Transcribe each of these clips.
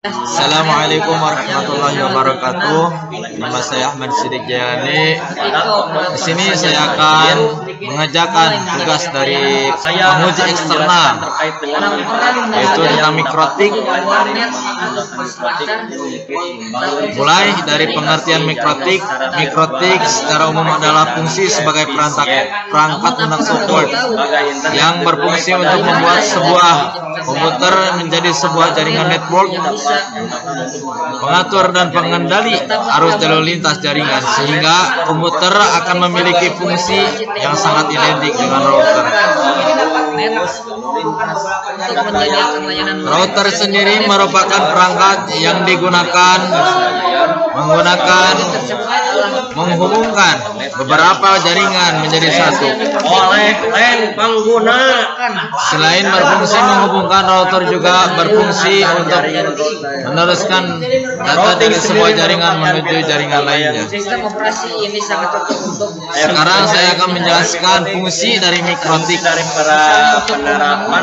Assalamualaikum warahmatullahi wabarakatuh. Nama saya Ahmad Sidik Jayani. Di sini saya akan mengajarkan tugas dari penguji eksternal, yaitu tentang mikrotik. Mulai dari pengertian mikrotik. Mikrotik secara umum adalah fungsi sebagai perangkat lunak software yang berfungsi untuk membuat sebuah komputer menjadi sebuah jaringan network, pengatur dan pengendali arus lalu lintas jaringan, sehingga komputer akan memiliki fungsi yang sangat identik dengan router. Router sendiri merupakan perangkat yang digunakan menghubungkan beberapa jaringan menjadi satu. Oleh pengguna, Selain berfungsi menghubungkan, router juga berfungsi untuk meneruskan data dari sebuah jaringan menuju jaringan lainnya. Sistem operasi ini sangat cocok untuk Sekarang saya akan menjelaskan fungsi dari mikrotik. dari para penerapan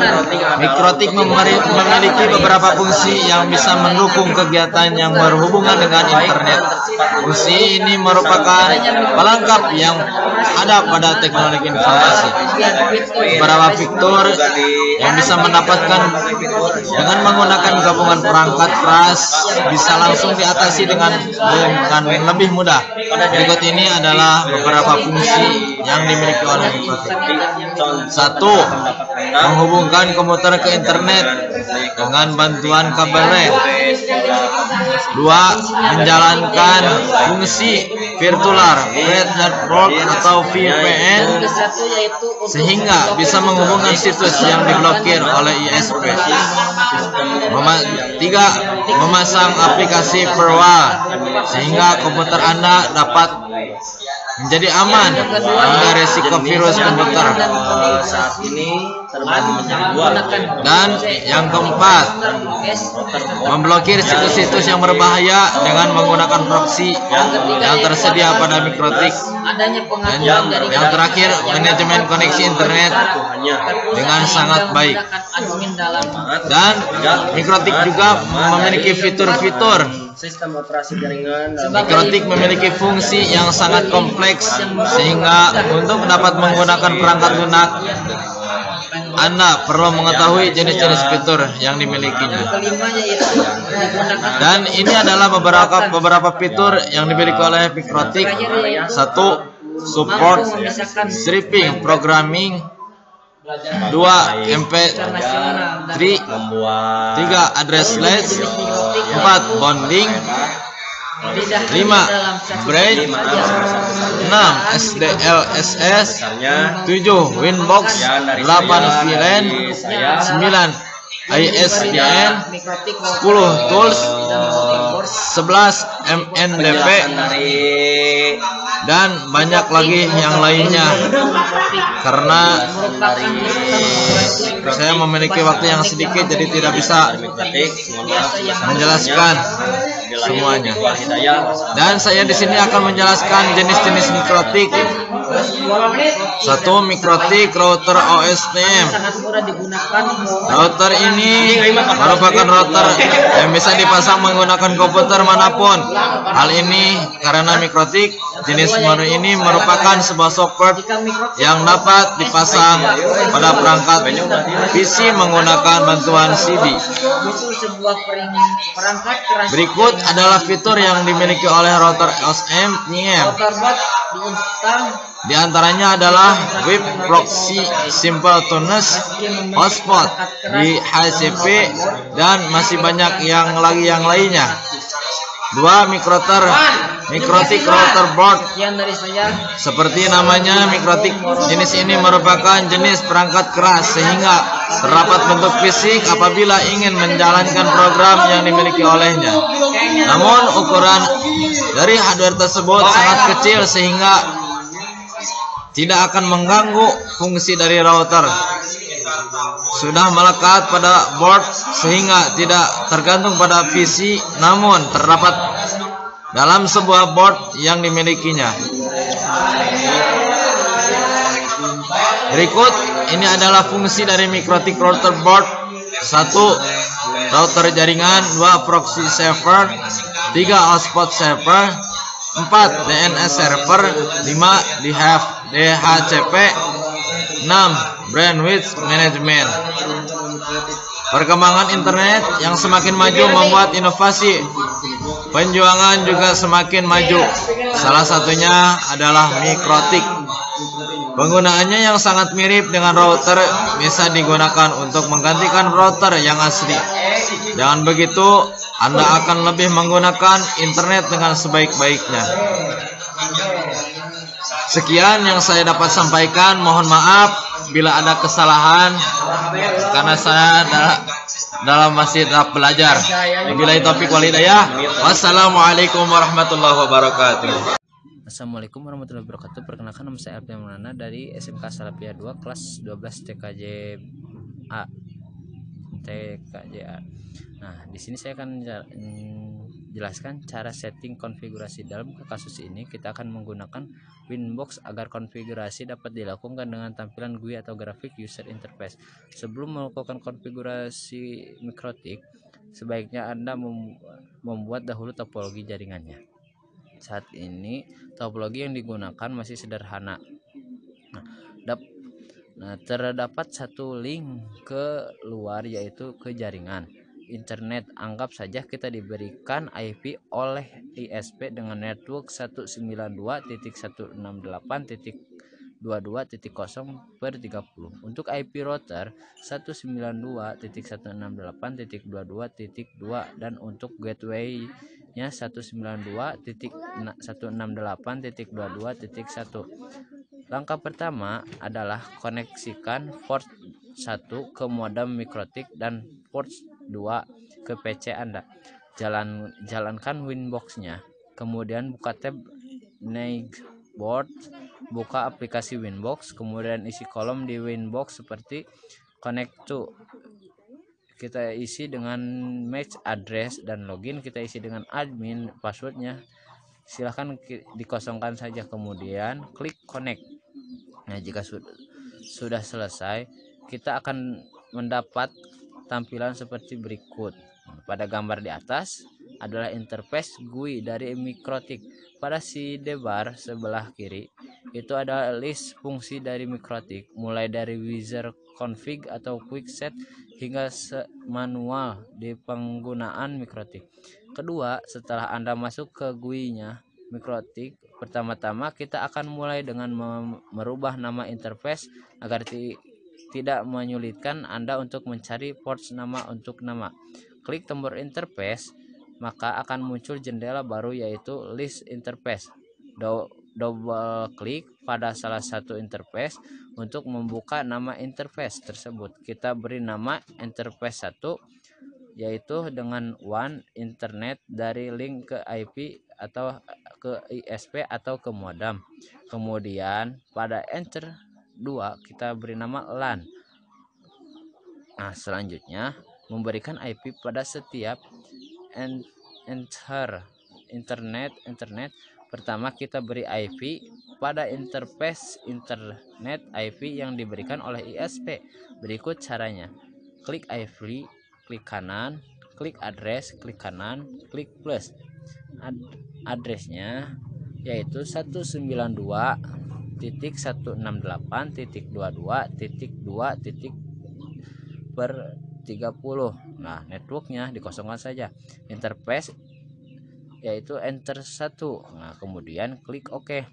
Mikrotik memiliki beberapa fungsi yang bisa mendukung kegiatan yang berhubungan dengan internet. Fungsi ini merupakan pelengkap yang ada pada teknologi informasi. Beberapa fitur yang bisa mendapatkan dengan menggunakan gabungan perangkat keras bisa langsung diatasi dengan lebih mudah. Berikut ini adalah beberapa fungsi yang dimiliki oleh mikrotik. 1. Menghubungkan komputer ke internet dengan bantuan kabel LAN. 2. Menjalankan fungsi virtual private network atau VPN sehingga bisa menghubungkan situs yang diblokir oleh ISP. 3. Memasang aplikasi firewall sehingga komputer Anda dapat menjadi aman hingga resiko virus komputer. saat ini terbagi menjadi dua. Dan yang keempat, memblokir situs-situs yang berbahaya dengan menggunakan proxy yang tersedia pada mikrotik. adanya Dan pengaduan dari yang terakhir, manajemen koneksi internet dengan sangat baik. admin dalam Dan mikrotik juga memiliki fitur-fitur. Sistem operasi jaringan Mikrotik memiliki fungsi yang sangat kompleks, sehingga untuk dapat menggunakan perangkat lunak, Anda perlu mengetahui jenis-jenis fitur yang dimilikinya. kelima yaitu digunakan Dan ini adalah beberapa fitur yang dimiliki oleh mikrotik. 1. Support stripping programming. 2. MP3. 3. Addressless. 4. Bonding. 5. Bridge. 6. SDLSS. 7. Winbox. 8. VLAN. 9. ISDN. 10. Tools. 11. MNDP. Dan banyak lagi yang lainnya. Karena saya memiliki waktu yang sedikit, jadi tidak bisa menjelaskan semuanya. Dan saya di sini akan menjelaskan jenis-jenis mikrotik. 1. Mikrotik router OSTM. sangat mudah digunakan. Router ini merupakan router yang bisa dipasang menggunakan komputer manapun. Hal ini karena mikrotik jenis baru ini merupakan sebuah software yang dapat dipasang pada perangkat PC menggunakan bantuan CD. Butuh sebuah perangkat keras. Berikut adalah fitur yang dimiliki oleh router OSM NIM. Motorbot diinstal Di antaranya adalah web proxy, simple tunes, hotspot di HCP, dan masih banyak yang lainnya. 2. Mikrotik router board. sekian dari saya. Seperti namanya, mikrotik jenis ini merupakan jenis perangkat keras sehingga terdapat bentuk fisik apabila ingin menjalankan program yang dimiliki olehnya. Namun ukuran dari hardware tersebut sangat kecil sehingga tidak akan mengganggu fungsi dari router. Sudah melekat pada board sehingga tidak tergantung pada PC, namun terdapat dalam sebuah board yang dimilikinya. Berikut ini adalah fungsi dari mikrotik router board. 1. router jaringan, 2 proxy server, 3 hotspot server, 4 DNS server, 5 DHCP, 6 bandwidth management. Perkembangan internet yang semakin maju membuat inovasi penjualan juga semakin maju. Salah satunya adalah mikrotik. Penggunaannya yang sangat mirip dengan router bisa digunakan untuk menggantikan router yang asli. Dengan begitu, Anda akan lebih menggunakan internet dengan sebaik-baiknya. Sekian yang saya dapat sampaikan. Mohon maaf bila ada kesalahan karena saya dalam masih tahap belajar. Wabillahi taufiq wal hidayah. Wassalamualaikum warahmatullahi wabarakatuh. Assalamualaikum warahmatullahi wabarakatuh. Perkenalkan, nama saya Alfian Maulana dari SMK Salafiyah 2 kelas 12 TKJA. Nah, di sini saya akan jelaskan cara setting konfigurasi. Dalam kasus ini kita akan menggunakan Winbox agar konfigurasi dapat dilakukan dengan tampilan GUI atau grafik user interface. Sebelum melakukan konfigurasi mikrotik, sebaiknya Anda membuat dahulu topologi jaringannya. Saat ini topologi yang digunakan masih sederhana. Terdapat satu link ke luar, yaitu ke jaringan internet. Anggap saja kita diberikan IP oleh ISP dengan network 192.168.22.0/30. Untuk IP router 192.168.22.2 dan untuk gateway nya 192.168.22.1. Langkah pertama adalah koneksikan port 1 ke modem mikrotik dan port 2 ke PC Anda. Jalankan Winbox-nya. Kemudian buka tab Navigate, buka aplikasi Winbox, kemudian isi kolom di Winbox seperti connect to. Kita isi dengan match address dan login, kita isi dengan admin, passwordnya silahkan dikosongkan saja, kemudian klik connect. Nah, jika sudah selesai, kita akan mendapat tampilan seperti berikut. Pada gambar di atas adalah interface GUI dari mikrotik. Pada sidebar sebelah kiri itu ada list fungsi dari mikrotik, mulai dari wizard config atau quick set hingga manual di penggunaan mikrotik. Kedua, setelah Anda masuk ke GUI-nya mikrotik, pertama-tama kita akan mulai dengan merubah nama interface agar tidak menyulitkan Anda untuk mencari ports nama untuk nama. Klik tombol interface, maka akan muncul jendela baru yaitu list interface. Double klik pada salah satu interface untuk membuka nama interface tersebut. Kita beri nama interface 1 yaitu dengan WAN internet dari link ke IP atau ke ISP atau ke modem. Kemudian pada enter 2 kita beri nama LAN. Nah, selanjutnya memberikan IP pada setiap internet. Pertama kita beri IP pada interface internet IP yang diberikan oleh ISP. Berikut caranya. Klik IP, klik kanan, klik address, klik kanan, klik plus. Addressnya yaitu 192.168.2.2.30. Nah, networknya dikosongkan saja. Interface yaitu enter 1. Nah, kemudian klik OK.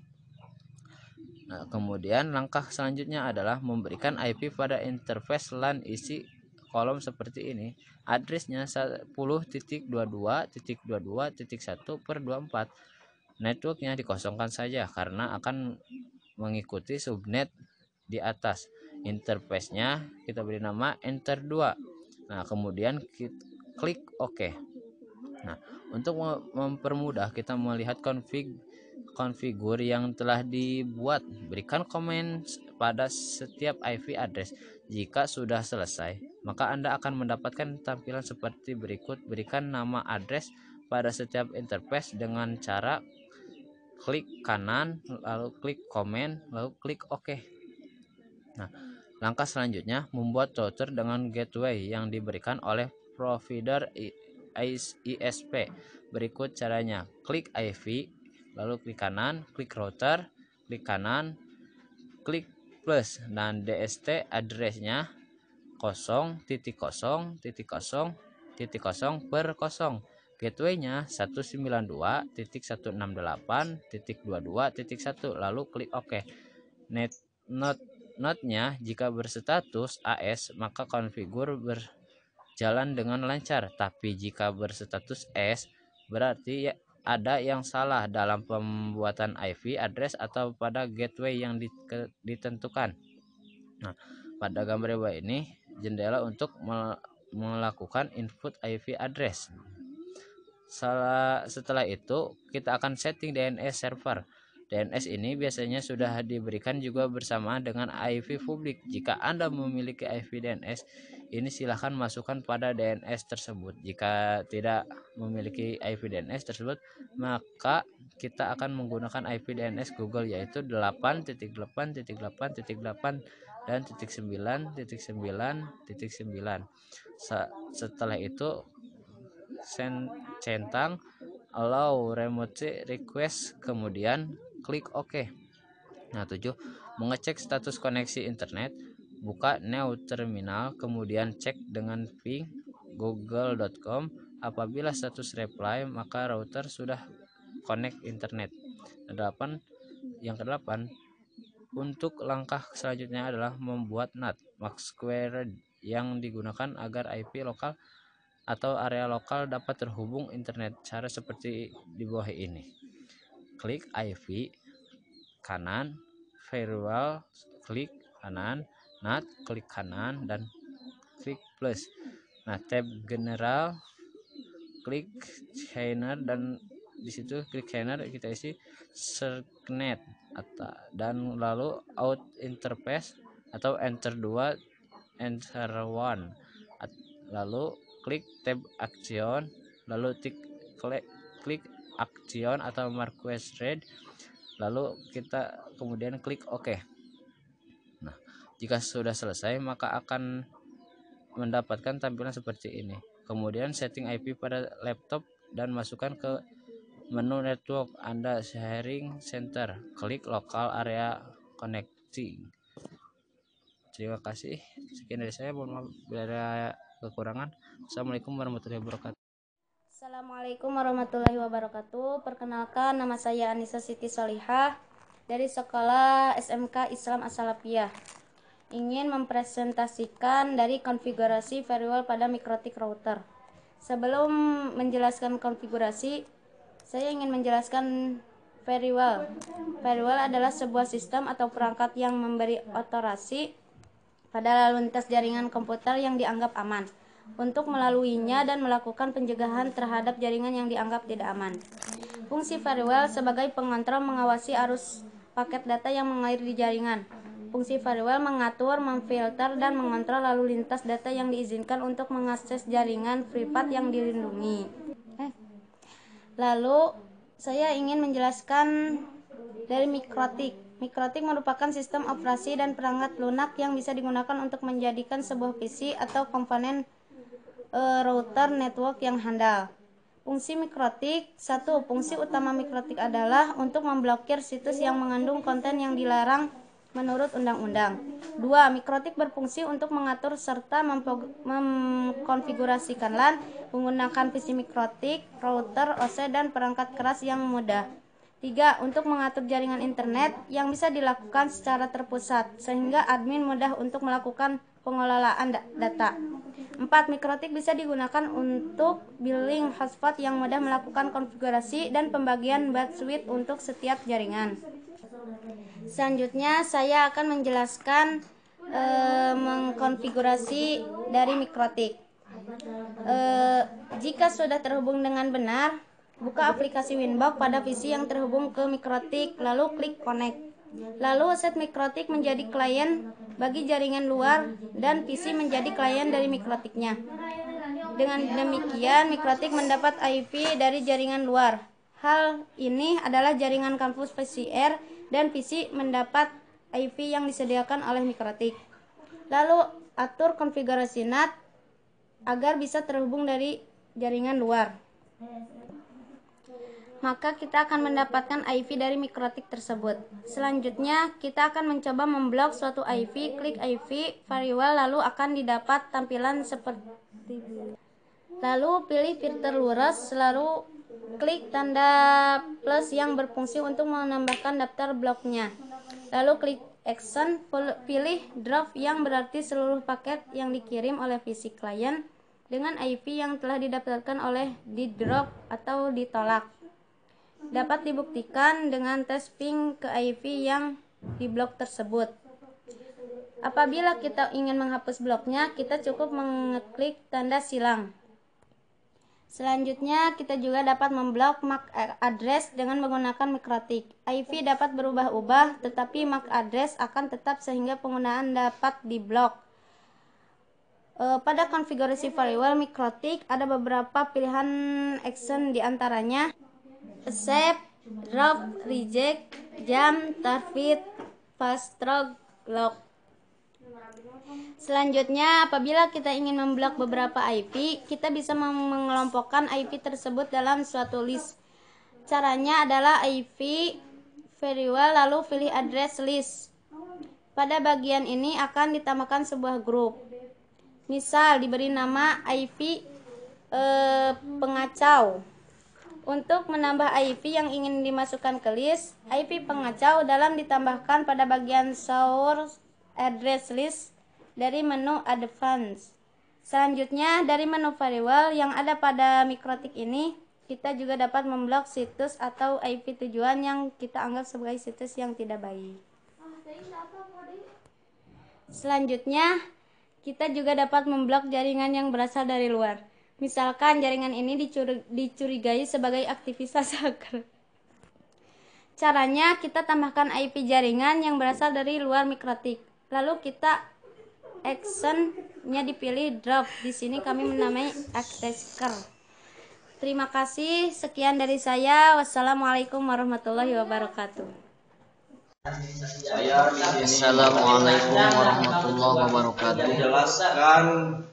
Nah, kemudian langkah selanjutnya adalah memberikan IP pada interface LAN. Isi kolom seperti ini. Addressnya 10.22.22.1/24. Networknya dikosongkan saja karena akan mengikuti subnet di atas. Interface-nya kita beri nama enter 2. Nah, kemudian kita klik OK. Nah, untuk mempermudah kita melihat konfigur yang telah dibuat, berikan komen pada setiap IP address. Jika sudah selesai, maka Anda akan mendapatkan tampilan seperti berikut. Berikan nama address pada setiap interface dengan cara klik kanan, lalu klik komen, lalu klik OK. Nah, langkah selanjutnya membuat router dengan gateway yang diberikan oleh provider ISP. Berikut caranya. Klik IP, lalu klik kanan, klik router, klik kanan, klik plus, dan DST address-nya 0.0.0.0/0. Gateway-nya 192.168.22.1, lalu klik OK. Node-nya jika berstatus AS maka konfigur berjalan dengan lancar, tapi jika berstatus S berarti ada yang salah dalam pembuatan IP address atau pada gateway yang ditentukan. Nah, pada gambar bawah ini jendela untuk melakukan input IP address. Setelah itu kita akan setting DNS server. DNS ini biasanya sudah diberikan juga bersama dengan IP publik. Jika Anda memiliki IP DNS ini silahkan masukkan pada DNS tersebut. Jika tidak memiliki IP DNS tersebut, maka kita akan menggunakan IP DNS Google, yaitu 8.8.8.8 dan .9.9.9. Setelah itu centang allow remote request, kemudian klik OK. Nah, 7. Mengecek status koneksi internet. Buka new terminal, kemudian cek dengan ping google.com. Apabila status reply, maka router sudah connect internet. Yang ke-8, untuk langkah selanjutnya adalah membuat NAT max query yang digunakan agar IP lokal atau area lokal dapat terhubung internet. Cara seperti di bawah ini. Klik IP kanan, firewall, klik kanan, NAT, klik kanan, dan klik plus. Nah, tab general, klik channel, dan di situ klik channel kita isi serknet dan lalu out interface atau enter 2, enter 1, lalu klik tab action, lalu klik action atau request read, lalu kita kemudian klik OK. Nah, jika sudah selesai maka akan mendapatkan tampilan seperti ini. Kemudian setting IP pada laptop dan masukkan ke menu network Anda sharing center. Klik local area connecting. Terima kasih. Sekian dari saya. Mohon maaf bila ada kekurangan. Assalamualaikum warahmatullahi wabarakatuh. Assalamualaikum warahmatullahi wabarakatuh. Perkenalkan, nama saya Anissa Siti Solihah dari Sekolah SMK Islam As-Salafiyah. Ingin mempresentasikan dari konfigurasi firewall pada mikrotik router. Sebelum menjelaskan konfigurasi, saya ingin menjelaskan firewall. Firewall adalah sebuah sistem atau perangkat yang memberi otoritas pada lalu lintas jaringan komputer yang dianggap aman untuk melaluinya dan melakukan pencegahan terhadap jaringan yang dianggap tidak aman. Fungsi firewall sebagai pengontrol mengawasi arus paket data yang mengalir di jaringan. Fungsi firewall mengatur, memfilter, dan mengontrol lalu lintas data yang diizinkan untuk mengakses jaringan privat yang dilindungi. Lalu, saya ingin menjelaskan dari mikrotik. Mikrotik merupakan sistem operasi dan perangkat lunak yang bisa digunakan untuk menjadikan sebuah PC atau komponen router network yang handal. Fungsi mikrotik. 1. Fungsi utama mikrotik adalah untuk memblokir situs yang mengandung konten yang dilarang menurut undang-undang. 2. Mikrotik berfungsi untuk mengatur serta mengkonfigurasikan LAN menggunakan PC mikrotik, router, OC, dan perangkat keras yang mudah. 3. Untuk mengatur jaringan internet yang bisa dilakukan secara terpusat sehingga admin mudah untuk melakukan pengelolaan data. 4. Mikrotik bisa digunakan untuk billing hotspot yang mudah melakukan konfigurasi dan pembagian bandwidth untuk setiap jaringan. Selanjutnya saya akan menjelaskan mengkonfigurasi dari mikrotik. Jika sudah terhubung dengan benar, buka aplikasi Winbox pada PC yang terhubung ke mikrotik, lalu klik connect. Lalu set mikrotik menjadi klien bagi jaringan luar dan PC menjadi klien dari mikrotiknya. Dengan demikian, mikrotik mendapat IP dari jaringan luar. Hal ini adalah jaringan kampus PCR dan PC mendapat IP yang disediakan oleh mikrotik. Lalu atur konfigurasi NAT. agar bisa terhubung dari jaringan luar. Maka kita akan mendapatkan IP dari mikrotik tersebut. Selanjutnya, kita akan mencoba memblok suatu IP, klik IP firewall, lalu akan didapat tampilan seperti ini. Lalu pilih filter luras, lalu klik tanda plus yang berfungsi untuk menambahkan daftar bloknya. Lalu klik action, pilih drop yang berarti seluruh paket yang dikirim oleh PC client dengan IP yang telah didaftarkan oleh di drop atau ditolak. Dapat dibuktikan dengan tes ping ke IP yang di blok tersebut. Apabila kita ingin menghapus bloknya, kita cukup mengeklik tanda silang. Selanjutnya, kita juga dapat memblok MAC address dengan menggunakan mikrotik. IP dapat berubah-ubah, tetapi MAC address akan tetap sehingga penggunaan dapat diblok. Pada konfigurasi firewall mikrotik ada beberapa pilihan action, diantaranya accept, drop, reject, jump, target, fast stroke, lock. Selanjutnya, apabila kita ingin memblok beberapa IP, kita bisa mengelompokkan IP tersebut dalam suatu list. Caranya adalah IP firewall lalu pilih address list. Pada bagian ini akan ditambahkan sebuah grup. Misal diberi nama IP pengacau. Untuk menambah IP yang ingin dimasukkan ke list, IP pengacau dalam ditambahkan pada bagian source address list dari menu advance. Selanjutnya, dari menu firewall yang ada pada mikrotik ini, kita juga dapat memblok situs atau IP tujuan yang kita anggap sebagai situs yang tidak baik. Selanjutnya, kita juga dapat memblok jaringan yang berasal dari luar. Misalkan jaringan ini dicurigai sebagai aktivitas hacker. Caranya, kita tambahkan IP jaringan yang berasal dari luar mikrotik. Lalu kita action-nya dipilih drop. Di sini kami menamai attacker. Terima kasih. Sekian dari saya. Wassalamualaikum warahmatullahi wabarakatuh. Assalamualaikum warahmatullahi wabarakatuh. Menjelaskan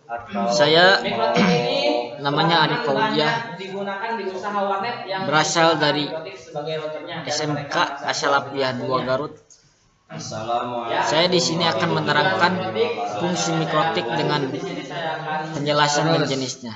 atau Saya namanya Arif Fauziah, berasal dari SMK Asalapiah 2 Garut. Saya di sini akan menerangkan fungsi mikrotik dengan penjelasan dan jenisnya.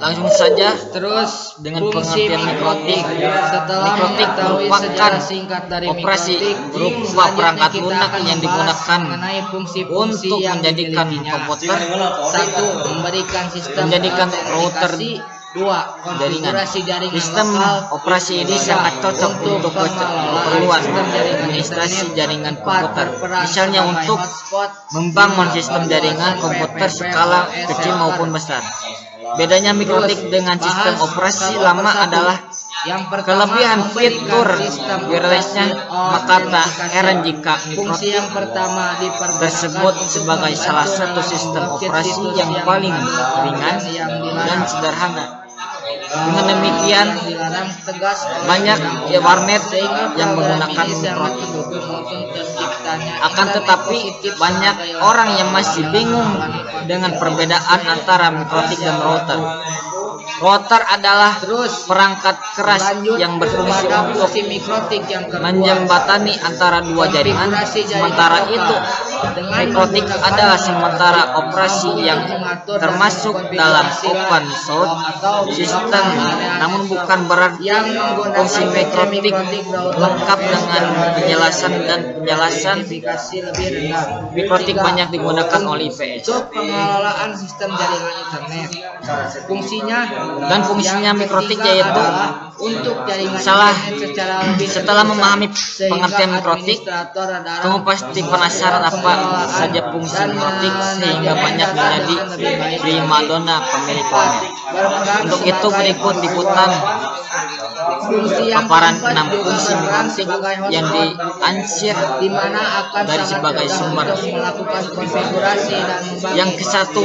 Langsung saja Terus dengan fungsi pengertian mikrotik. Setelah Mikrotik mengetahui merupakan sejarah singkat dari operasi mikrotik, berupa selanjutnya perangkat kita lunak akan yang membahas digunakan mengenai fungsi-fungsi untuk yang menjadikan dimilikinya. komputer. 1. Memberikan sistem Menjadikan router autentikasi. 2. Konfigurasi jaringan Sistem lokal. operasi ini 3. sangat cocok untuk keperluan sistem jaringan administrasi internet. jaringan 4. komputer. Berperan Misalnya sebagai untuk hotspot. membangun sistem jaringan komputer skala kecil maupun besar. Bedanya mikrotik dengan sistem operasi lama adalah yang pertama, kelebihan fitur sistem wirelessnya, maka tak heran jika fungsi mikrotik yang pertama tersebut sebagai salah satu sistem operasi yang paling ringan dan sederhana. Dengan demikian, banyak warnet yang menggunakan mikrotik. Akan tetapi, banyak orang yang masih bingung dengan perbedaan antara mikrotik dan router. Router adalah perangkat keras yang berfungsi untuk mikrotik yang menjembatani antara dua jaringan. Sementara itu, mikrotik adalah sementara operasi yang termasuk dalam open source system, namun bukan berarti fungsi mikrotik lengkap dengan penjelasan dan penjelasan. Mikrotik banyak digunakan oleh IPS. Untuk pengelolaan sistem jaringan internet. Fungsinya mikrotik yaitu untuk jaringan salah. internet secara lebih Setelah memahami sehingga pengertian mikrotik, administrator adalah kamu pasti penasaran apa saja fungsi mikrotik sehingga banyak menjadi primadona pemilik warnet. Untuk itu berikut liputan paparan 6 fungsi mikrotik yang diansir di mana akan dari sangat sebagai mudah sumber. untuk melakukan konfigurasi dan membangun Yang ke-1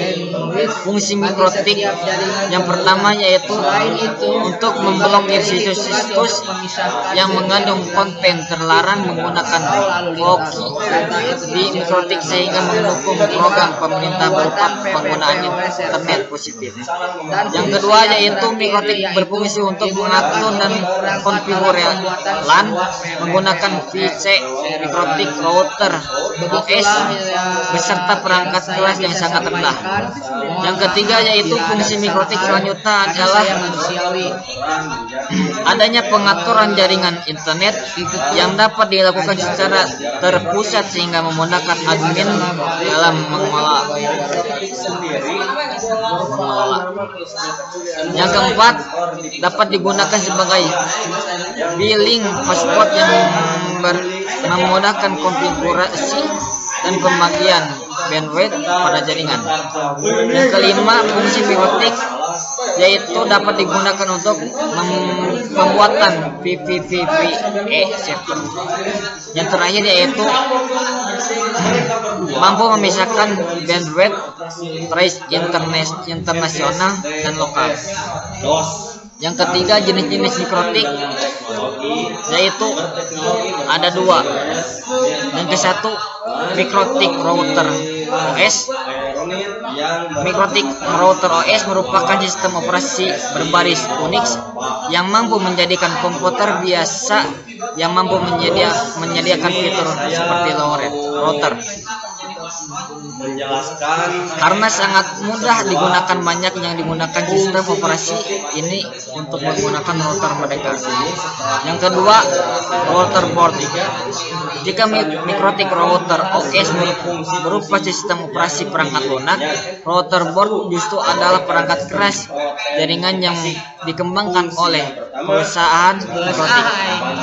fungsi bagi mikrotik setiap jaringan yang pertama yaitu Selain itu, untuk memblokir situs-situs memisahkan yang mengandung konten terlarang menggunakan cookie di mikrotik sehingga mendukung program pemerintah berupa penggunaan internet positif. Yang kedua yaitu mikrotik berfungsi untuk mengatur dan konfigurasi LAN menggunakan VC mikrotik router OS beserta perangkat keras yang sangat rendah. Yang ketiga yaitu fungsi mikrotik selanjutnya adalah adanya pengaturan jaringan internet yang dapat dilakukan secara terpusat sehingga memudahkan admin dalam mengelola. Yang keempat dapat digunakan sebagai billing hotspot yang memudahkan konfigurasi dan pembagian bandwidth pada jaringan. Yang kelima, fungsi mikrotik yaitu dapat digunakan untuk pembuatan VPVE server. Yang terakhir yaitu mampu memisahkan bandwidth trace internasional dan lokal. Yang ketiga, jenis-jenis mikrotik yaitu ada 2. Yang ke-1 mikrotik router OS. Mikrotik router OS merupakan sistem operasi berbaris Unix yang mampu menjadikan komputer biasa yang mampu menyediakan fitur seperti router. Karena sangat mudah digunakan, banyak yang digunakan sistem operasi ini untuk menggunakan router mereka. Yang kedua, router board. Jika mikrotik router OS berupa sistem operasi perangkat lunak, router board justru adalah perangkat keras jaringan yang dikembangkan oleh perusahaan mikrotik.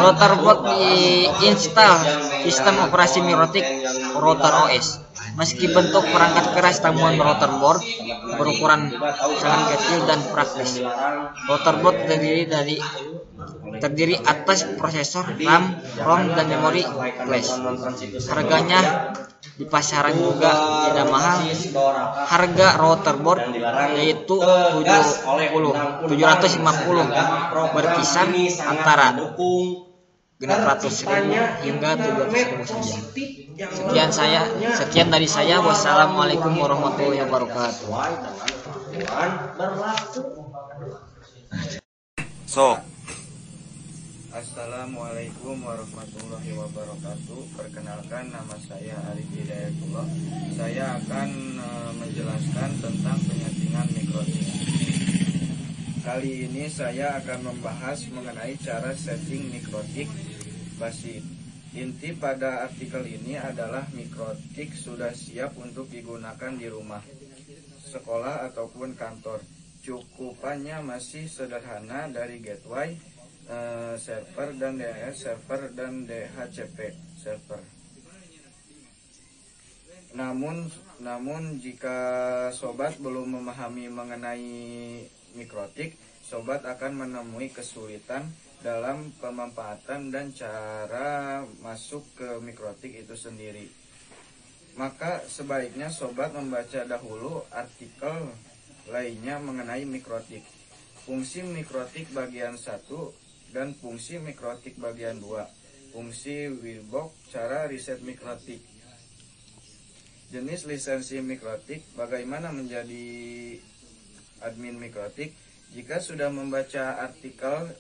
Router board diinstal sistem operasi mikrotik router OS. Meski bentuk perangkat keras, namun router board berukuran sangat kecil dan praktis. Router board terdiri atas prosesor, RAM, ROM, dan memori flash. Harganya di pasaran juga tidak mahal. Harga router board yaitu 750 berkisar antara 600.000 hingga 700.000 saja. Sekian dari saya. Wassalamualaikum warahmatullahi wabarakatuh. Assalamualaikum warahmatullahi wabarakatuh. Perkenalkan, nama saya Arif Hidayatullah. Saya akan menjelaskan tentang penyetingan mikrotik. Kali ini saya akan membahas mengenai cara setting mikrotik basit. Inti pada artikel ini adalah mikrotik sudah siap untuk digunakan di rumah, sekolah ataupun kantor. Cukupannya masih sederhana dari gateway server dan DNS server dan DHCP server. Namun jika sobat belum memahami mengenai mikrotik, sobat akan menemui kesulitan dalam pemanfaatan dan cara masuk ke mikrotik itu sendiri. Maka sebaiknya sobat membaca dahulu artikel lainnya mengenai mikrotik, fungsi mikrotik bagian 1 dan fungsi mikrotik bagian 2, fungsi Wirebox, cara riset mikrotik, jenis lisensi mikrotik, bagaimana menjadi admin mikrotik. Jika sudah membaca artikel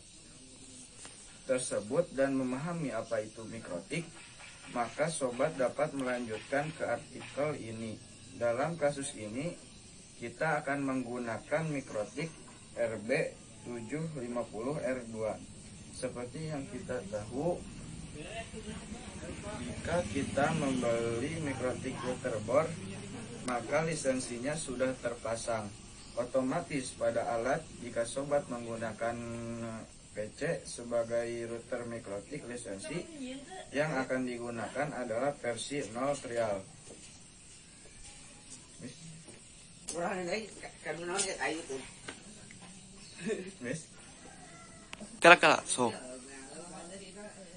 tersebut dan memahami apa itu mikrotik, maka sobat dapat melanjutkan ke artikel ini. Dalam kasus ini kita akan menggunakan mikrotik RB750R2. Seperti yang kita tahu, jika kita membeli mikrotik router board, maka lisensinya sudah terpasang otomatis pada alat. Jika sobat menggunakan PC sebagai router mikrotik, lisensi yang akan digunakan adalah versi 0 trial.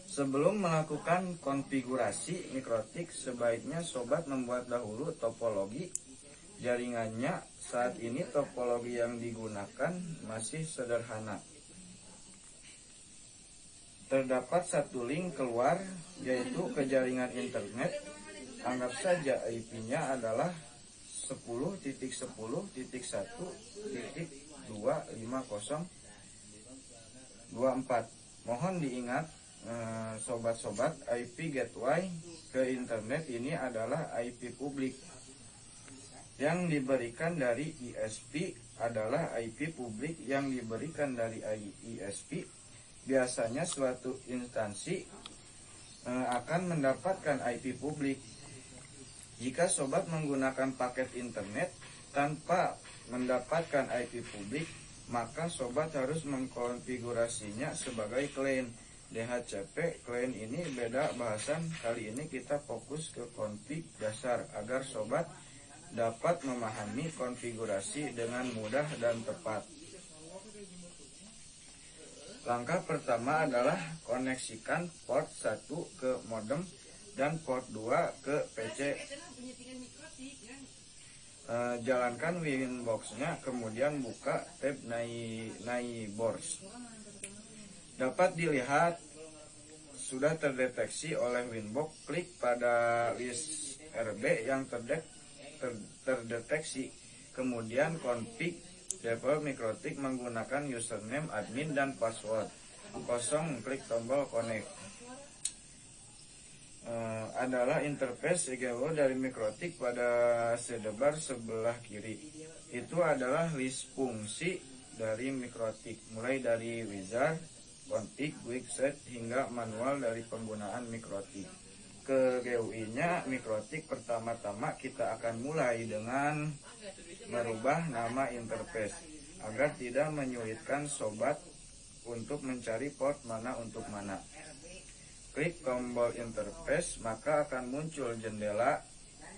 Sebelum melakukan konfigurasi mikrotik, sebaiknya sobat membuat dahulu topologi jaringannya. Saat ini topologi yang digunakan masih sederhana. Terdapat satu link keluar, yaitu ke jaringan internet. Anggap saja IP-nya adalah 10.10.1.25024. Mohon diingat, sobat-sobat, IP gateway ke internet ini adalah IP publik. Yang diberikan dari ISP adalah IP publik yang diberikan dari ISP. Biasanya suatu instansi akan mendapatkan IP publik. Jika sobat menggunakan paket internet tanpa mendapatkan IP publik, maka sobat harus mengkonfigurasinya sebagai klien. DHCP klien ini beda bahasan. Kali ini kita fokus ke config dasar agar sobat dapat memahami konfigurasi dengan mudah dan tepat. Langkah pertama adalah koneksikan port 1 ke modem dan port 2 ke PC. Jalankan Winbox-nya, kemudian buka tab Neighbors. Dapat dilihat sudah terdeteksi oleh Winbox. Klik pada list RB yang terdeteksi, kemudian config default mikrotik menggunakan username, admin, dan password. Kosong, klik tombol connect. Adalah interface EGO dari mikrotik pada sidebar sebelah kiri. Itu adalah list fungsi dari mikrotik, mulai dari wizard, config, quick set, hingga manual dari penggunaan mikrotik. Ke GUI-nya mikrotik, pertama-tama kita akan mulai dengan merubah nama interface agar tidak menyulitkan sobat untuk mencari port mana untuk mana. Klik tombol interface, maka akan muncul jendela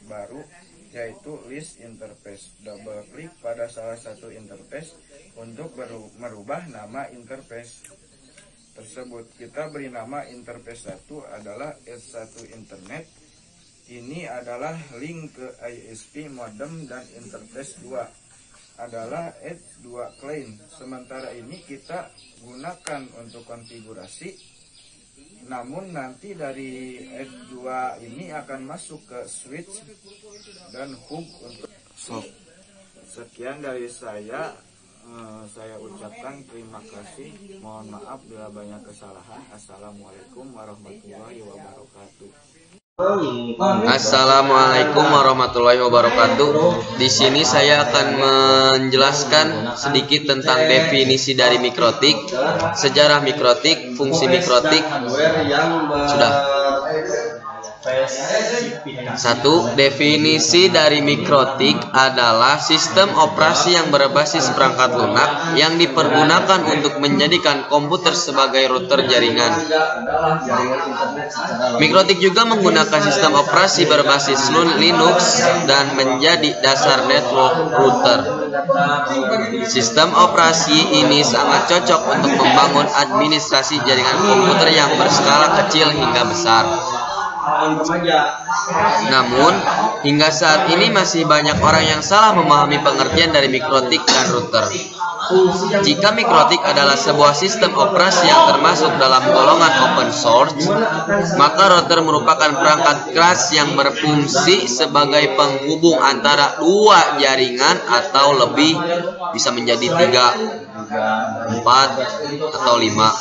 baru yaitu list interface. Double klik pada salah satu interface untuk merubah nama interface tersebut. Kita beri nama interface 1 adalah S1 internet. Ini adalah link ke ISP modem, dan interface 2 adalah S2 client. Sementara ini kita gunakan untuk konfigurasi. Namun nanti dari S2 ini akan masuk ke switch dan hub untuk Sekian dari saya ucapkan terima kasih. Mohon maaf bila banyak kesalahan. Assalamualaikum warahmatullahi wabarakatuh. Assalamualaikum warahmatullahi wabarakatuh. Di sini saya akan menjelaskan sedikit tentang definisi dari mikrotik, sejarah mikrotik, fungsi mikrotik. Sudah. 1. Definisi dari mikrotik adalah sistem operasi yang berbasis perangkat lunak yang dipergunakan untuk menjadikan komputer sebagai router jaringan. Mikrotik juga menggunakan sistem operasi berbasis Linux dan menjadi dasar network router. Sistem operasi ini sangat cocok untuk membangun administrasi jaringan komputer yang berskala kecil hingga besar. Namun, hingga saat ini masih banyak orang yang salah memahami pengertian dari mikrotik dan router. Jika mikrotik adalah sebuah sistem operasi yang termasuk dalam golongan open source, maka router merupakan perangkat keras yang berfungsi sebagai penghubung antara dua jaringan atau lebih, bisa menjadi 3, 4, atau 5.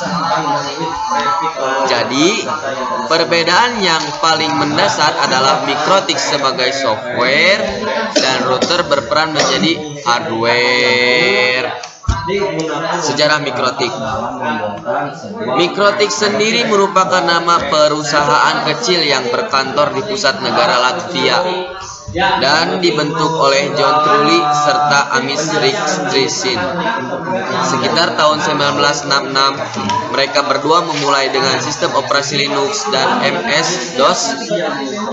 Jadi, perbedaan yang paling mendasar adalah mikrotik sebagai software dan router berperan menjadi hardware. Sejarah mikrotik. Mikrotik sendiri merupakan nama perusahaan kecil yang berkantor di pusat negara Latvia dan dibentuk oleh John Trulli serta Amis Richtrin. Sekitar tahun 1966, mereka berdua memulai dengan sistem operasi Linux dan MS-DOS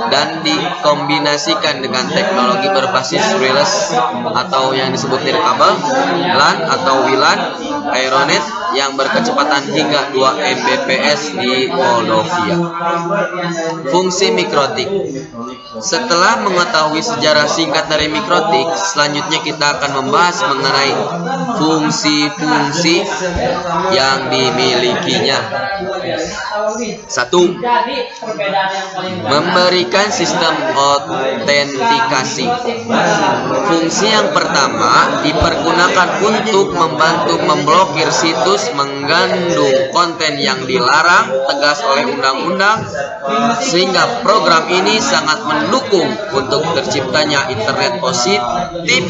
dan dikombinasikan dengan teknologi berbasis wireless atau yang disebut nirkabel, LAN atau WLAN, Aeronet yang berkecepatan hingga 2 Mbps di Moldovia. Fungsi mikrotik. Setelah mengetahui sejarah singkat dari mikrotik, selanjutnya kita akan membahas mengenai fungsi-fungsi yang dimilikinya. 1. Memberikan sistem autentikasi. Fungsi yang pertama dipergunakan untuk membantu memblokir situs mengandung konten yang dilarang tegas oleh undang-undang, sehingga program ini sangat mendukung untuk terciptanya internet positif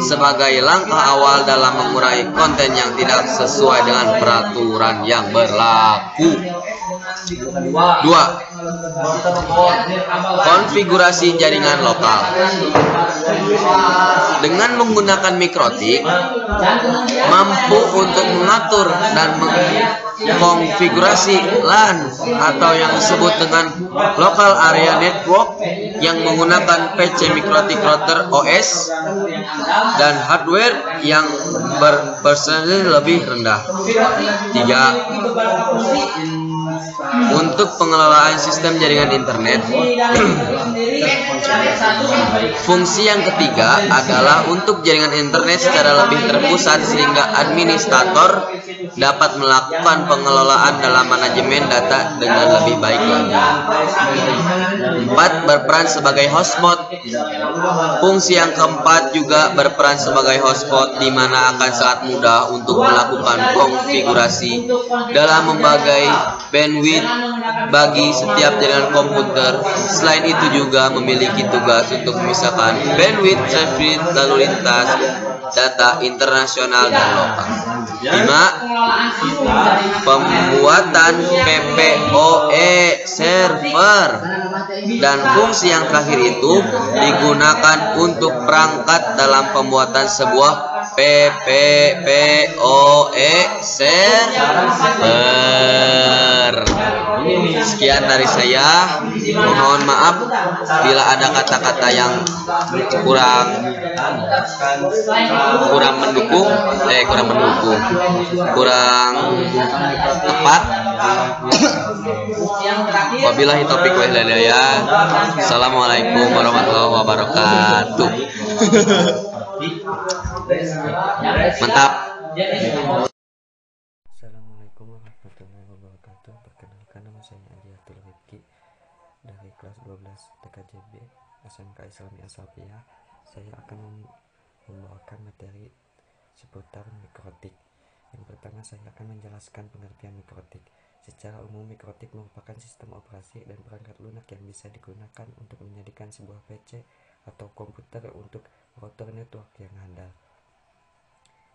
sebagai langkah awal dalam mengurangi konten yang tidak sesuai dengan peraturan yang berlaku. 2. Konfigurasi jaringan lokal. Dengan menggunakan mikrotik, mampu untuk mengatur dan mengkonfigurasi LAN atau yang disebut dengan Local Area Network yang menggunakan PC mikrotik router OS dan hardware yang berpersentasenya lebih rendah. 3. Untuk pengelolaan sistem jaringan internet. Fungsi yang ketiga adalah untuk jaringan internet secara lebih terpusat sehingga administrator dapat melakukan pengelolaan dalam manajemen data dengan lebih baik lagi. 4. Berperan sebagai hotspot. Fungsi yang keempat juga berperan sebagai hotspot, di mana akan sangat mudah untuk melakukan konfigurasi dalam membagai bandwidth bagi setiap jaringan komputer. Selain itu juga memiliki tugas untuk memisahkan bandwidth traffic lalu lintas data internasional dan lokal. 5. Pembuatan PPOE server. Dan fungsi yang terakhir itu digunakan untuk perangkat dalam pembuatan sebuah PPOE server. Sekian dari saya. Mohon maaf bila ada kata-kata yang kurang mendukung, kurang tepat. Wabillahi taufiq wal hidayah. Assalamualaikum warahmatullahi wabarakatuh. Mantap. Assalamualaikum warahmatullahi wabarakatuh. Perkenalkan, nama saya Andiatul Rifki dari kelas 12 TKJB SMK Islami Asapia. Saya akan membawakan materi seputar mikrotik. Yang pertama, saya akan menjelaskan pengertian mikrotik. Secara umum, mikrotik merupakan sistem operasi dan perangkat lunak yang bisa digunakan untuk menjadikan sebuah PC atau komputer untuk router network yang handal.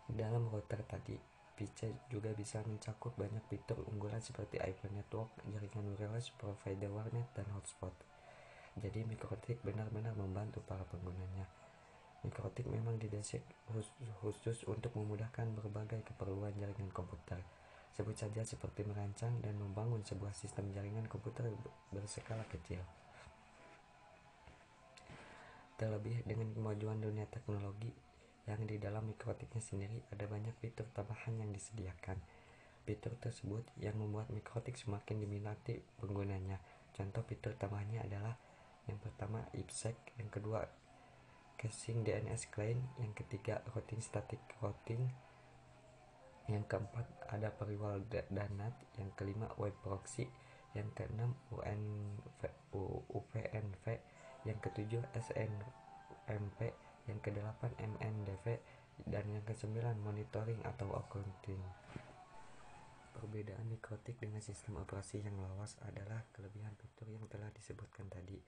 Dalam router tadi, PC juga bisa mencakup banyak fitur unggulan seperti IP network, jaringan wireless, provider warnet, dan hotspot. Jadi mikrotik benar-benar membantu para penggunanya. Mikrotik memang didesain khusus untuk memudahkan berbagai keperluan jaringan komputer. Sebut saja seperti merancang dan membangun sebuah sistem jaringan komputer berskala kecil. Terlebih dengan kemajuan dunia teknologi yang di dalam mikrotiknya sendiri ada banyak fitur tambahan yang disediakan. Fitur tersebut yang membuat mikrotik semakin diminati penggunanya. Contoh fitur tambahannya adalah yang pertama IPsec, yang kedua caching DNS client, yang ketiga routing static routing, yang keempat ada periwal DNAT, yang kelima web proxy, yang keenam UPnV, yang ketujuh SNMP, yang kedelapan MNDV, dan yang kesembilan monitoring atau accounting. Perbedaan mikrotik dengan sistem operasi yang lawas adalah kelebihan fitur yang telah disebutkan tadi.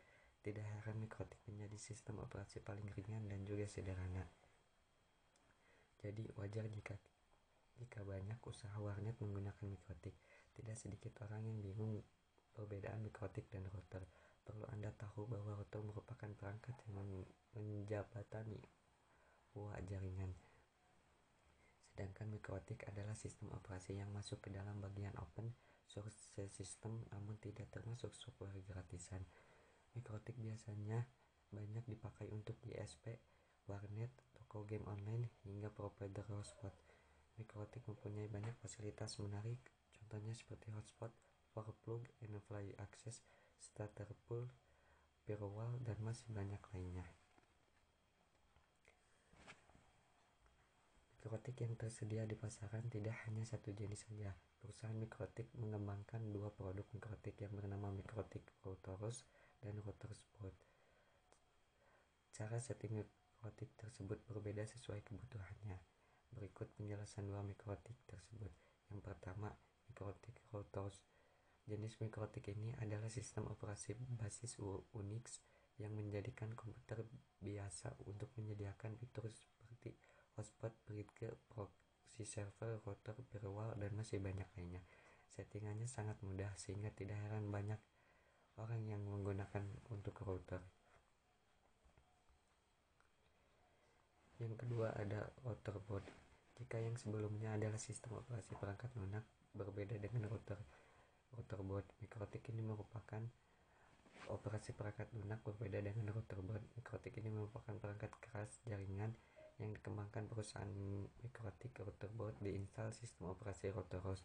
Tidak heran mikrotik menjadi sistem operasi paling ringan dan juga sederhana. Jadi wajar jika banyak usaha warnet menggunakan mikrotik. Tidak sedikit orang yang bingung perbedaan mikrotik dan router. Perlu Anda tahu bahwa router merupakan perangkat yang menjabatani jaringan. Sedangkan mikrotik adalah sistem operasi yang masuk ke dalam bagian open source system namun tidak termasuk software gratisan. Mikrotik biasanya banyak dipakai untuk ISP, warnet, toko game online, hingga provider hotspot. Mikrotik mempunyai banyak fasilitas menarik, contohnya seperti hotspot, power plug, fly access, starter pool, firewall, dan masih banyak lainnya. Mikrotik yang tersedia di pasaran tidak hanya satu jenis saja. Perusahaan Mikrotik mengembangkan dua produk mikrotik yang bernama Mikrotik Routerus dan Routerboard. Cara setting mikrotik tersebut berbeda sesuai kebutuhannya. Berikut penjelasan dua mikrotik tersebut. Yang pertama, Mikrotik Routerus. Jenis mikrotik ini adalah sistem operasi basis Unix yang menjadikan komputer biasa untuk menyediakan fitur seperti hotspot, bridge, proxy server, router, firewall, dan masih banyak lainnya. Settingannya sangat mudah sehingga tidak heran banyak orang yang menggunakan untuk router. Yang kedua ada routerboard. Jika yang sebelumnya adalah sistem operasi perangkat lunak, berbeda dengan routerboard. Mikrotik ini merupakan operasi perangkat lunak berbeda dengan routerboard. Mikrotik ini merupakan perangkat keras jaringan yang dikembangkan perusahaan Mikrotik Routerboard diinstal sistem operasi Routerus.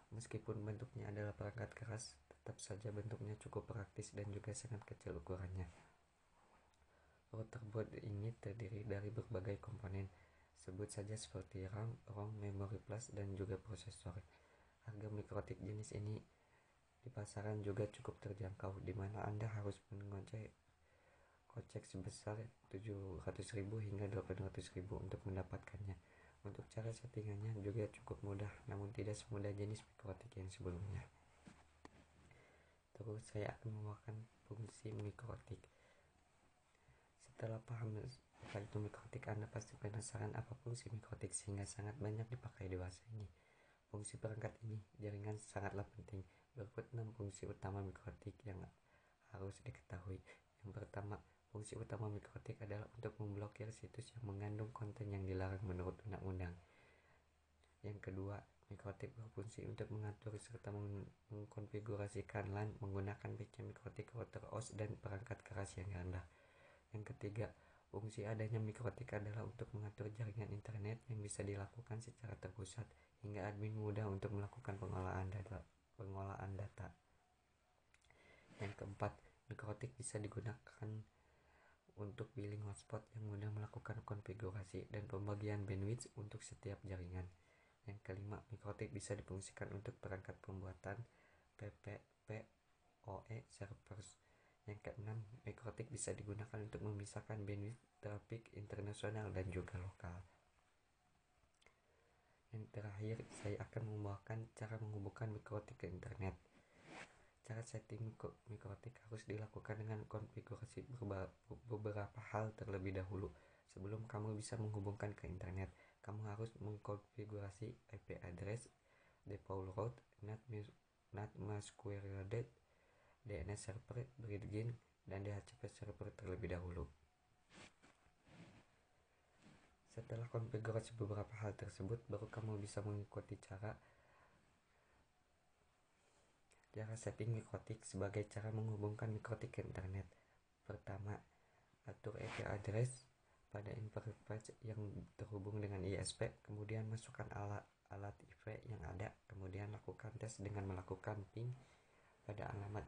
Meskipun bentuknya adalah perangkat keras, tetap saja bentuknya cukup praktis dan juga sangat kecil ukurannya. Routerboard ini terdiri dari berbagai komponen, sebut saja seperti RAM, ROM, memori flash, dan juga prosesor. Harga mikrotik jenis ini di pasaran juga cukup terjangkau, di mana Anda harus kocek sebesar 700.000 hingga 800.000 untuk mendapatkannya. Untuk cara settingannya juga cukup mudah, namun tidak semudah jenis mikrotik yang sebelumnya. Terus saya akan membawakan fungsi mikrotik. Setelah paham apa itu mikrotik, Anda pasti penasaran apa fungsi mikrotik sehingga sangat banyak dipakai dewasa ini. Fungsi perangkat ini jaringan sangatlah penting. Berikut 6 fungsi utama mikrotik yang harus diketahui. Yang pertama, fungsi utama mikrotik adalah untuk memblokir situs yang mengandung konten yang dilarang menurut undang-undang. Yang kedua, mikrotik berfungsi untuk mengatur serta mengkonfigurasikan LAN menggunakan PC mikrotik, router OS, dan perangkat keras yang rendah. Yang ketiga, fungsi adanya mikrotik adalah untuk mengatur jaringan internet yang bisa dilakukan secara terpusat hingga admin mudah untuk melakukan pengolahan data. Yang keempat, mikrotik bisa digunakan untuk billing hotspot yang mudah melakukan konfigurasi dan pembagian bandwidth untuk setiap jaringan. Yang kelima, mikrotik bisa difungsikan untuk perangkat pembuatan PPPoE servers. Yang keenam, mikrotik bisa digunakan untuk memisahkan bandwidth traffic internasional dan juga lokal. Yang terakhir, saya akan membawakan cara menghubungkan mikrotik ke internet. Cara setting mikrotik harus dilakukan dengan konfigurasi beberapa hal terlebih dahulu. Sebelum kamu bisa menghubungkan ke internet, kamu harus mengkonfigurasi IP address, default route, NAT masqueraded, DNS server, bridging, dan DHCP server terlebih dahulu. Setelah konfigurasi beberapa hal tersebut, baru kamu bisa mengikuti cara setting mikrotik sebagai cara menghubungkan mikrotik ke internet. Pertama, atur IP address pada interface yang terhubung dengan ISP, kemudian masukkan alat IP yang ada, kemudian lakukan tes dengan melakukan ping pada alamat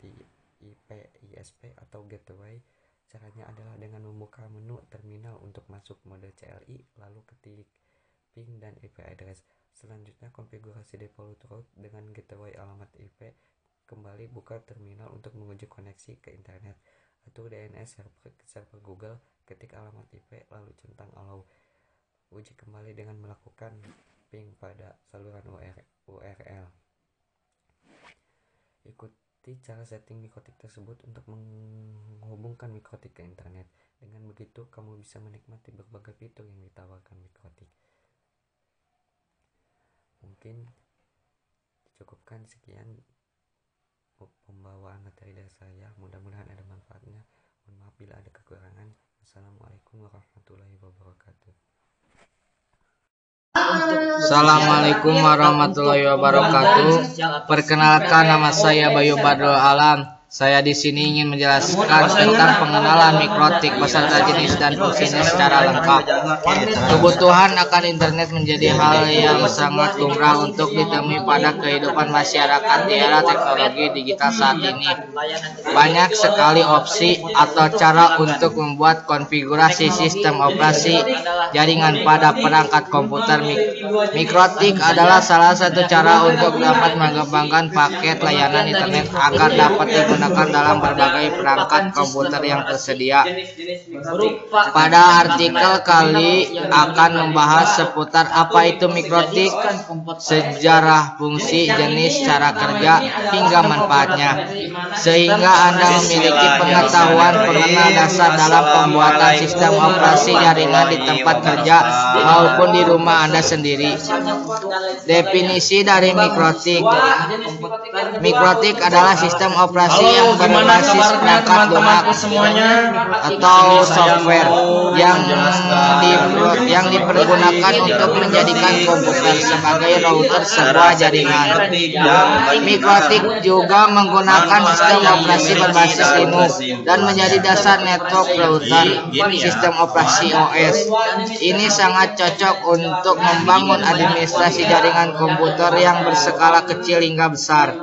IP ISP atau gateway. Caranya adalah dengan membuka menu terminal untuk masuk mode CLI, lalu ketik ping dan IP address. Selanjutnya konfigurasi default route dengan gateway alamat IP. Kembali buka terminal untuk menguji koneksi ke internet. Atur DNS server Google, ketik alamat IP, lalu centang allow. Uji kembali dengan melakukan ping pada saluran URL. Ikuti cara setting mikrotik tersebut untuk menghubungkan mikrotik ke internet. Dengan begitu, kamu bisa menikmati berbagai fitur yang ditawarkan mikrotik. Mungkin cukupkan sekian pembawaan materi dari saya. Mudah-mudahan ada manfaatnya. Mohon maaf bila ada kekurangan. Assalamualaikum warahmatullahi wabarakatuh. Assalamualaikum warahmatullahi wabarakatuh. Perkenalkan, nama saya Bayu Badrul Alam. Saya di sini ingin menjelaskan tentang pengenalan mikrotik beserta jenis dan fungsinya secara lengkap. Kebutuhan akan internet menjadi hal yang sangat lumrah untuk ditemui pada kehidupan masyarakat di era teknologi digital saat ini. Banyak sekali opsi atau cara untuk membuat konfigurasi sistem operasi jaringan pada perangkat komputer. Mikrotik adalah salah satu cara untuk dapat mengembangkan paket layanan internet agar dapat digunakan dalam berbagai perangkat komputer yang tersedia. Pada artikel kali akan membahas seputar apa itu mikrotik, sejarah, fungsi, jenis, cara kerja, hingga manfaatnya, sehingga Anda memiliki pengetahuan pengenal dasar dalam pembuatan sistem operasi jaringan di tempat kerja maupun di rumah Anda sendiri. Definisi dari mikrotik. Mikrotik adalah sistem operasi yang berbasis perangkat lunak atau software yang dipergunakan untuk menjadikan komputer sebagai router sebuah jaringan. Mikrotik juga menggunakan sistem operasi berbasis Linux dan menjadi dasar network router sistem operasi OS. Ini sangat cocok untuk membangun administrasi jaringan komputer yang berskala kecil hingga besar.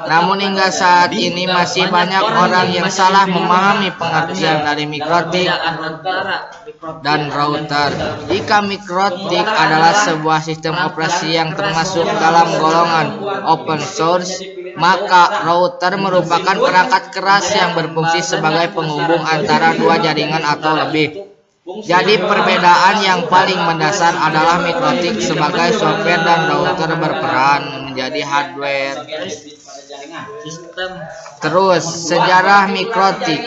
Namun hingga saat ini masih banyak orang yang salah memahami pengertian dari mikrotik dan router. Jika mikrotik adalah sebuah sistem operasi yang termasuk dalam golongan open source, maka router merupakan perangkat keras yang berfungsi sebagai penghubung antara dua jaringan atau lebih. Jadi perbedaan yang paling mendasar adalah mikrotik sebagai software dan router berperan menjadi hardware. Terus, sejarah mikrotik.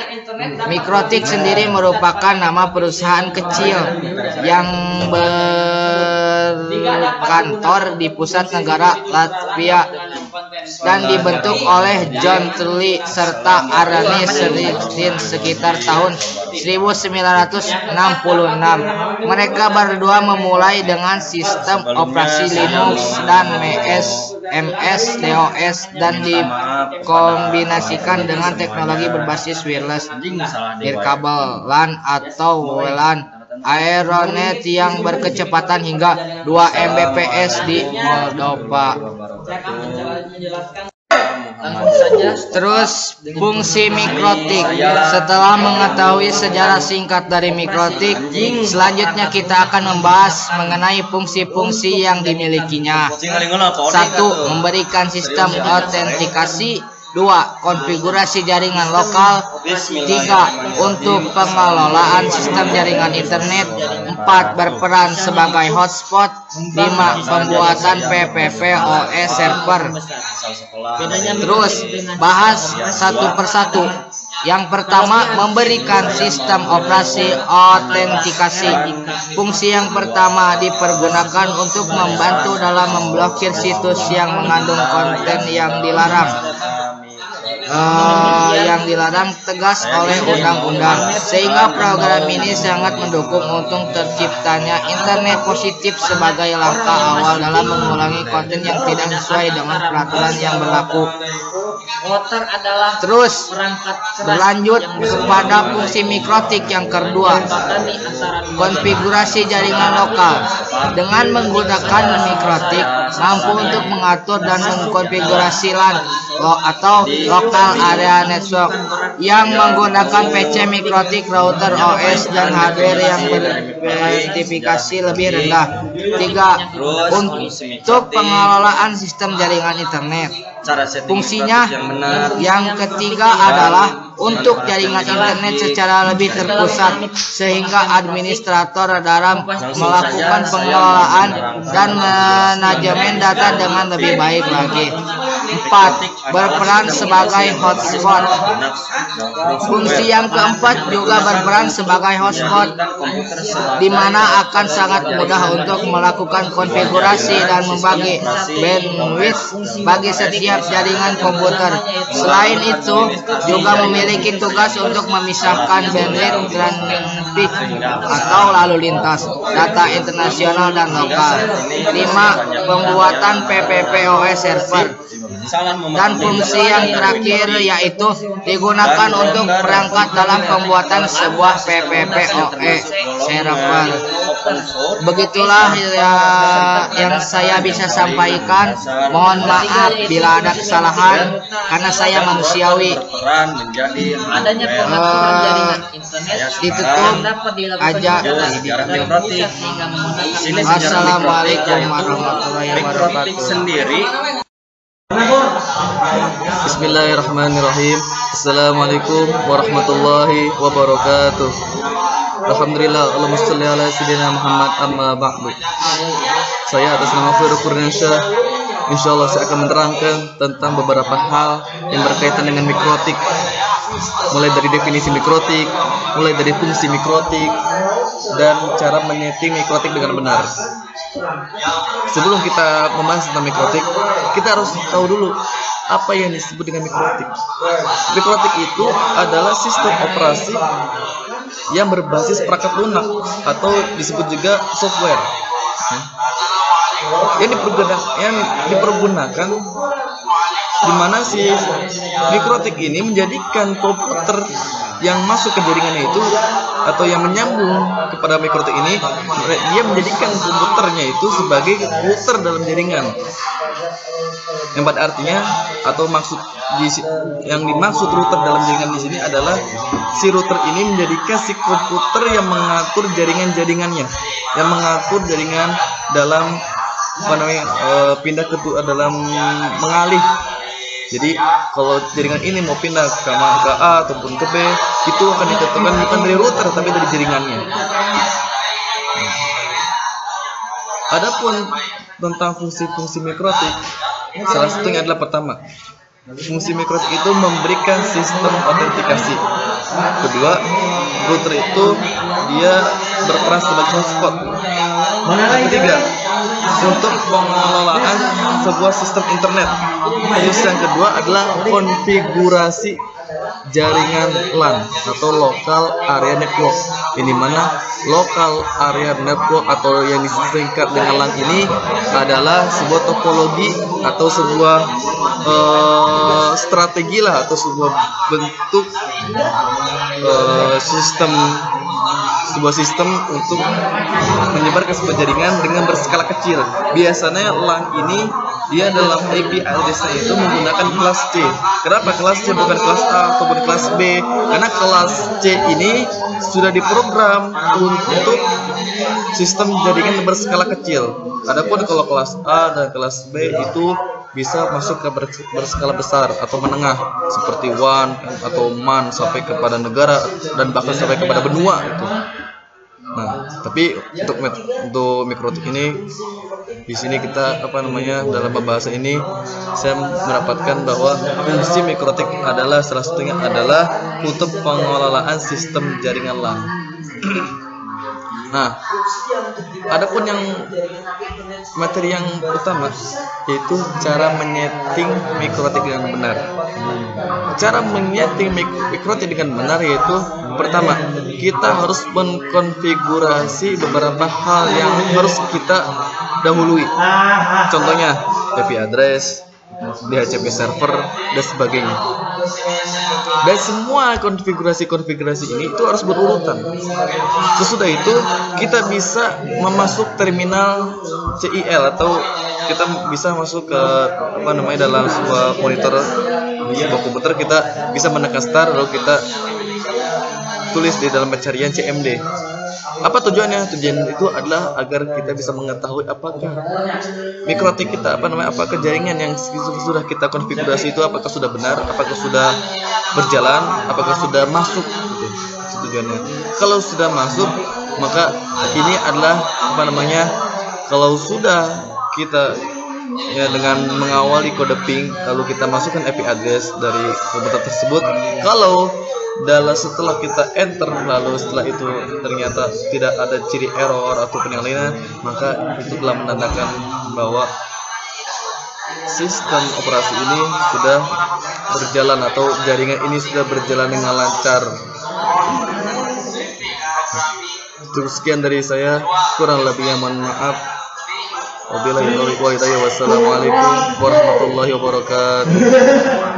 Mikrotik sendiri merupakan nama perusahaan kecil yang berkantor di pusat negara Latvia dan dibentuk oleh John Tully serta Arne Serdin sekitar tahun 1966. Mereka berdua memulai dengan sistem operasi Linux dan MS-DOS dan dikombinasikan dengan teknologi berbasis wireless, nirkabel, LAN atau WLAN, Aeronet yang berkecepatan hingga 2 Mbps di Moldova. Terus, fungsi mikrotik. Setelah mengetahui sejarah singkat dari mikrotik, selanjutnya kita akan membahas mengenai fungsi-fungsi yang dimilikinya. 1. Memberikan sistem autentikasi. 2. Konfigurasi jaringan lokal. 3. Untuk pengelolaan sistem jaringan internet. 4. Berperan sebagai hotspot. 5. Pembuatan PPP-oS server. Terus, bahas satu persatu. Yang pertama, memberikan sistem operasi autentikasi. Fungsi yang pertama dipergunakan untuk membantu dalam memblokir situs yang mengandung konten yang dilarang. Tegas oleh undang-undang, sehingga program ini sangat mendukung untuk terciptanya internet positif sebagai langkah awal dalam mengulangi konten yang tidak sesuai dengan peraturan yang berlaku. Terus berlanjut kepada fungsi mikrotik yang kedua, konfigurasi jaringan lokal. Dengan menggunakan mikrotik mampu untuk mengatur dan mengkonfigurasi LAN atau local area network yang menggunakan PC mikrotik, router OS dan hardware yang berspesifikasi lebih rendah. 3. Untuk pengelolaan sistem jaringan internet. Fungsinya yang ketiga adalah untuk jaringan internet secara lebih terpusat, sehingga administrator dalam melakukan pengelolaan dan manajemen data dengan lebih baik lagi. 4. Berperan sebagai hotspot. Fungsi yang keempat juga berperan sebagai hotspot, di mana akan sangat mudah untuk melakukan konfigurasi dan membagi bandwidth bagi setiap jaringan komputer. Selain itu, juga memiliki tugas untuk memisahkan bandwidth traffic atau lalu lintas data internasional dan lokal. 5. Pembuatan PPP-oS server. Dan fungsi yang terakhir yaitu digunakan untuk perangkat dalam pembuatan sebuah PPPoE server. Begitulah ya yang saya bisa sampaikan. Mohon maaf bila ada kesalahan karena saya manusiawi. Adanya pengaturan jaringan internet Ditutup dapat dilakukan aja. Assalamualaikum warahmatullahi wabarakatuh. Sendiri Bismillahirrahmanirrahim. Assalamualaikum warahmatullahi wabarakatuh. Alhamdulillah, Allahumma sholli ala sayyidina Muhammad, amma ba'du. Saya atas nama Khairul Qurniansyah, insyaallah saya akan menerangkan tentang beberapa hal yang berkaitan dengan mikrotik. Mulai dari definisi mikrotik, mulai dari fungsi mikrotik, dan cara menyeting mikrotik dengan benar. Sebelum kita membahas tentang mikrotik, kita harus tahu dulu apa yang disebut dengan mikrotik. Mikrotik itu adalah sistem operasi yang berbasis perangkat lunak atau disebut juga software yang dipergunakan di mana si mikrotik ini menjadikan komputer yang masuk ke jaringannya itu atau yang menyambung kepada mikrotik ini, dia menjadikan komputernya itu sebagai router dalam jaringan. Yang pada artinya atau maksud yang dimaksud router dalam jaringan di sini adalah si router ini menjadikan si komputer yang mengatur jaringan-jaringannya, yang mengatur jaringan dalam pindah ke dalam mengalih. Jadi kalau jaringan ini mau pindah ke A ataupun ke B, itu akan ditentukan bukan dari router tapi dari jaringannya. Adapun tentang fungsi-fungsi mikrotik, salah satunya adalah pertama, fungsi mikrotik itu memberikan sistem autentikasi. Kedua, router itu dia berperan sebagai hotspot. Ketiga, untuk pengelolaan sebuah sistem internet. Terus yang kedua adalah konfigurasi jaringan LAN atau local area network. Ini mana local area network atau yang disingkat dengan LAN ini adalah sebuah topologi atau sebuah strategi lah atau sebuah bentuk sebuah sistem untuk menyebarkan sebuah jaringan dengan berskala kecil. Biasanya LAN ini dia dalam IP address-nya itu menggunakan kelas C. Kenapa kelas C bukan kelas A ataupun kelas B? Karena kelas C ini sudah diprogram untuk sistem jaringan berskala kecil. Adapun kalau kelas A dan kelas B itu bisa masuk ke berskala besar atau menengah seperti WAN atau MAN sampai kepada negara dan bahkan sampai kepada benua itu. Nah, tapi untuk mikrotik ini di sini kita dalam pembahasan ini saya mendapatkan bahwa fungsi mikrotik adalah salah satunya adalah untuk pengelolaan sistem jaringan LAN. Nah, adapun yang materi yang utama yaitu cara menyeting mikrotik dengan benar. Cara menyeting mikrotik dengan benar yaitu pertama, kita harus mengkonfigurasi beberapa hal yang harus kita dahului. Contohnya IP address, DHCP server dan sebagainya. Dan semua konfigurasi ini itu harus berurutan. Sesudah itu kita bisa memasuk terminal CIL atau kita bisa masuk ke dalam sebuah monitor di sebuah komputer, kita bisa menekan start lalu kita tulis di dalam pencarian CMD. Apa tujuannya? Tujuan itu adalah agar kita bisa mengetahui apakah mikrotik kita apakah jaringan yang sudah kita konfigurasi itu apakah sudah benar, apakah sudah berjalan, apakah sudah masuk gitu. Itu tujuannya. Kalau sudah masuk, maka ini adalah kalau sudah kita dengan mengawali kode ping lalu kita masukkan IP address dari komputer tersebut, kalau setelah kita enter lalu setelah itu ternyata tidak ada ciri error ataupun yang lainnya, maka itu telah menandakan bahwa sistem operasi ini sudah berjalan atau jaringan ini sudah berjalan dengan lancar. Sekian dari saya, kurang lebihnya mohon maaf. Wabillahi taufiq wal hidayah. Wassalamualaikum warahmatullahi wabarakatuh.